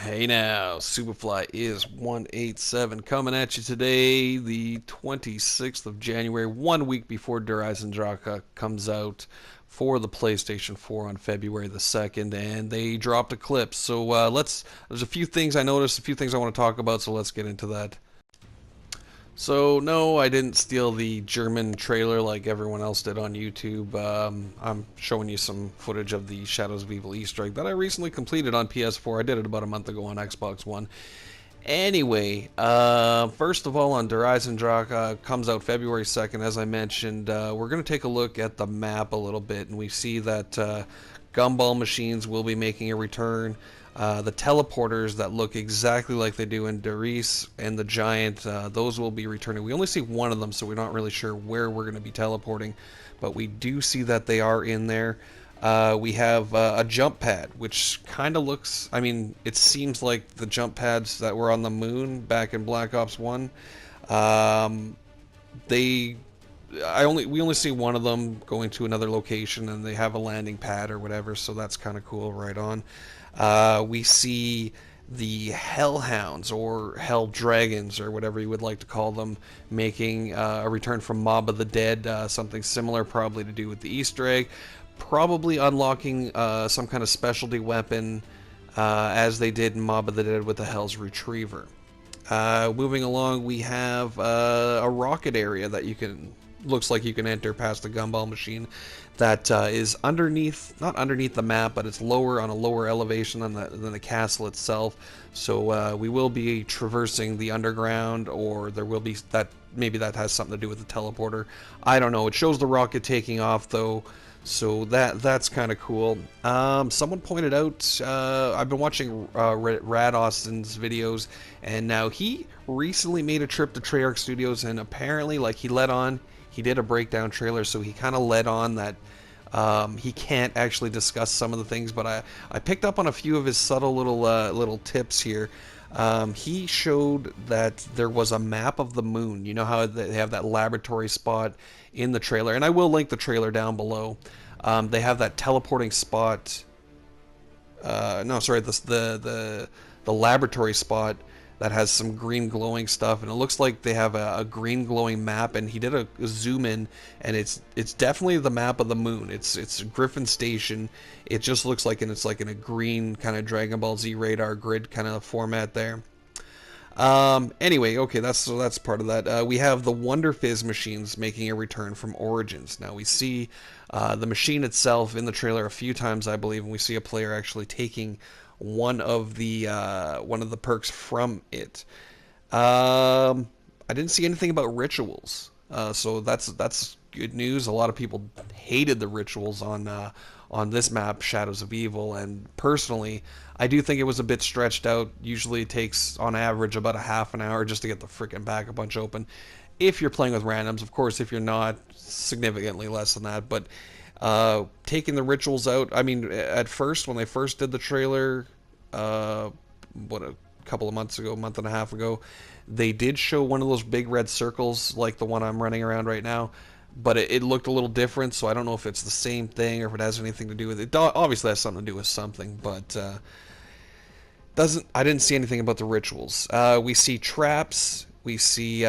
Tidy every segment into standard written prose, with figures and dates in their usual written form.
Hey now, Superfly is 187 coming at you today, the 26th of January, 1 week before Eisendrache comes out for the PlayStation 4 on February the 2nd, and they dropped a clip. So there's a few things I noticed, a few things I want to talk about, so let's get into that. So no, I didn't steal the German trailer like everyone else did on YouTube. I'm showing you some footage of the Shadows of Evil Easter egg that I recently completed on PS4. I did it about a month ago on Xbox One. Anyway, first of all, on Der Eisendrache comes out February 2nd, as I mentioned. We're going to take a look at the map a little bit, and we see that gumball machines will be making a return. The teleporters that look exactly like they do in Darius and the Giant, those will be returning. We only see one of them, so we're not really sure where we're going to be teleporting, but we do see that they are in there. We have a jump pad, which kind of looks, I mean, it seems like the jump pads that were on the moon back in Black Ops 1. Um, they, we only see one of them going to another location, and they have a landing pad or whatever, so that's kind of cool right on. We see the Hellhounds or Hell Dragons or whatever you would like to call them making a return from Mob of the Dead, something similar probably to do with the Easter egg, probably unlocking some kind of specialty weapon as they did in Mob of the Dead with the Hell's Retriever. Moving along, we have a rocket area that you can looks like you can enter past the gumball machine that is underneath, not underneath the map, but it's lower on a lower elevation than the castle itself. So we will be traversing the underground, or there will be that, maybe that has something to do with the teleporter. I don't know. It shows the rocket taking off though. So that's kind of cool. Someone pointed out, I've been watching Rad Austin's videos, and now he recently made a trip to Treyarch Studios, and apparently, like, he did a breakdown trailer, so he kind of led on that he can't actually discuss some of the things, but I picked up on a few of his subtle little tips here. He showed that there was a map of the moon. You know how they have that laboratory spot in the trailer, and I will link the trailer down below. They have that teleporting spot. No, sorry, the laboratory spot that has some green glowing stuff, and it looks like they have a green glowing map. And he did a zoom in, and it's definitely the map of the moon. It's Griffin Station. It just looks like, and it's like in a green kind of Dragon Ball Z radar grid kind of format there. Anyway, okay, that's part of that. We have the Wonder Fizz machines making a return from Origins. Now we see the machine itself in the trailer a few times, I believe, and we see a player actually taking one of the perks from it. I didn't see anything about rituals, so that's good news. A lot of people hated the rituals on this map, Shadows of Evil, and personally, I do think it was a bit stretched out. Usually it takes, on average, about a half an hour just to get the frickin' Pack-a-Punch open. If you're playing with randoms, of course, if you're not, significantly less than that. But taking the rituals out, I mean, at first, when they first did the trailer, a couple of months ago, a month and a half ago, they did show one of those big red circles like the one I'm running around right now, but it looked a little different, so I don't know if it's the same thing or if it has anything to do with it. It obviously has something to do with something, but I didn't see anything about the rituals. We see traps. We see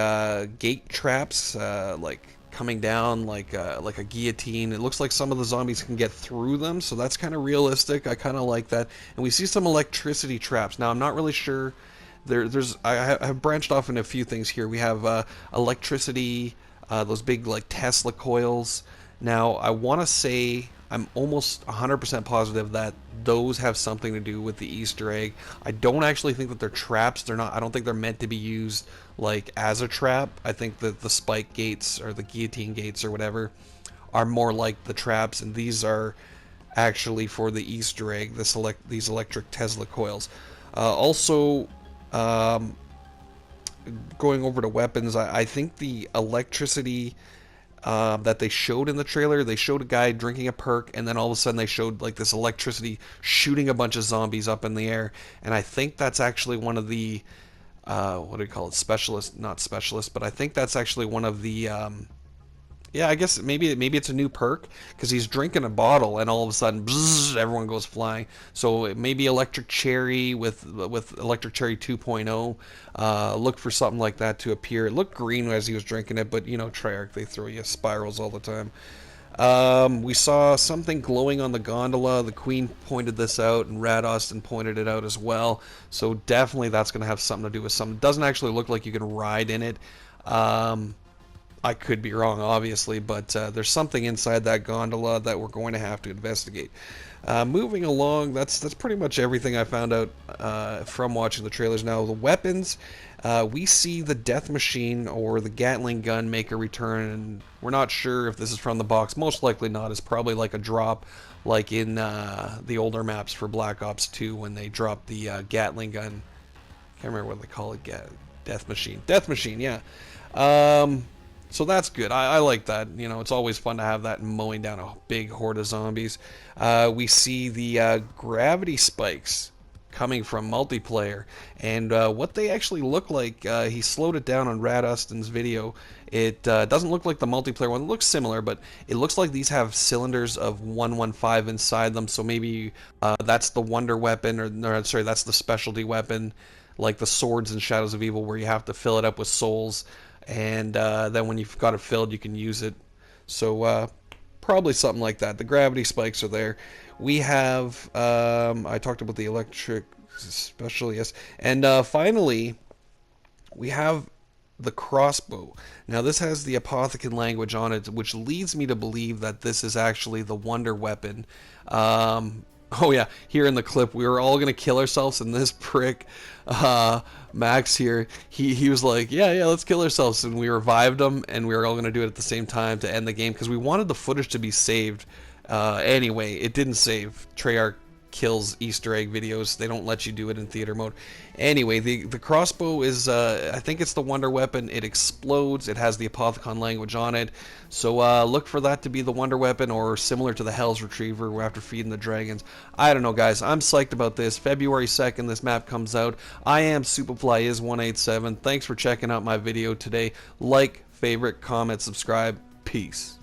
gate traps, like coming down like a guillotine. It looks like some of the zombies can get through them, so that's kind of realistic. I kind of like that. And we see some electricity traps. Now I'm not really sure. I have branched off into a few things here. We have electricity, those big like Tesla coils. Now I want to say I'm almost 100% positive that those have something to do with the Easter egg. I don't actually think that they're traps. They're not. I don't think they're meant to be used like as a trap. I think that the spike gates or the guillotine gates or whatever are more like the traps, and these are actually for the Easter egg. These electric Tesla coils. Also, going over to weapons, I think the electricity that they showed in the trailer, they showed a guy drinking a perk, and then all of a sudden they showed like this electricity shooting a bunch of zombies up in the air, and I think that's actually one of the what do you call it, specialist, not specialist, but I think that's actually one of the Yeah, I guess maybe it's a new perk because he's drinking a bottle and all of a sudden bzzz, everyone goes flying. So it may be Electric Cherry with Electric Cherry 2.0. Look for something like that to appear. It looked green as he was drinking it, but you know Treyarch, they throw you spirals all the time. We saw something glowing on the gondola. The Queen pointed this out, and Rad Austin pointed it out as well. So definitely that's going to have something to do with something. It doesn't actually look like you can ride in it. Um, I could be wrong, obviously, but there's something inside that gondola that we're going to have to investigate. Moving along, that's pretty much everything I found out from watching the trailers. Now, the weapons, we see the Death Machine or the Gatling gun make a return, and we're not sure if this is from the box. Most likely not. It's probably like a drop, like in the older maps for Black Ops 2 when they dropped the Gatling gun. Can't remember what they call it. Death Machine. Death Machine, yeah. So that's good. I like that. You know, it's always fun to have that mowing down a big horde of zombies. We see the gravity spikes coming from multiplayer, and what they actually look like. He slowed it down on Rad Austin's video. It doesn't look like the multiplayer one. It looks similar, but it looks like these have cylinders of 115 inside them. So maybe that's the wonder weapon, or sorry, that's the specialty weapon, like the swords in Shadows of Evil, where you have to fill it up with souls. And then when you've got it filled, you can use it. So probably something like that. The gravity spikes are there. We have, I talked about the electric special, yes. And finally, we have the crossbow. Now this has the Apothicon language on it, which leads me to believe that this is actually the wonder weapon. Oh yeah, here in the clip, we were all gonna kill ourselves, and this prick, Max here, he was like, yeah, let's kill ourselves, and we revived him, and we were all gonna do it at the same time to end the game, because we wanted the footage to be saved. Anyway, it didn't save. Treyarch kills Easter egg videos. They don't let you do it in theater mode. Anyway, the crossbow is, I think it's the wonder weapon. It explodes. It has the Apothicon language on it. So look for that to be the wonder weapon, or similar to the Hell's Retriever after feeding the dragons. I don't know, guys. I'm psyched about this. February 2nd, this map comes out. I am Superfly is 187. Thanks for checking out my video today. Like, favorite, comment, subscribe. Peace.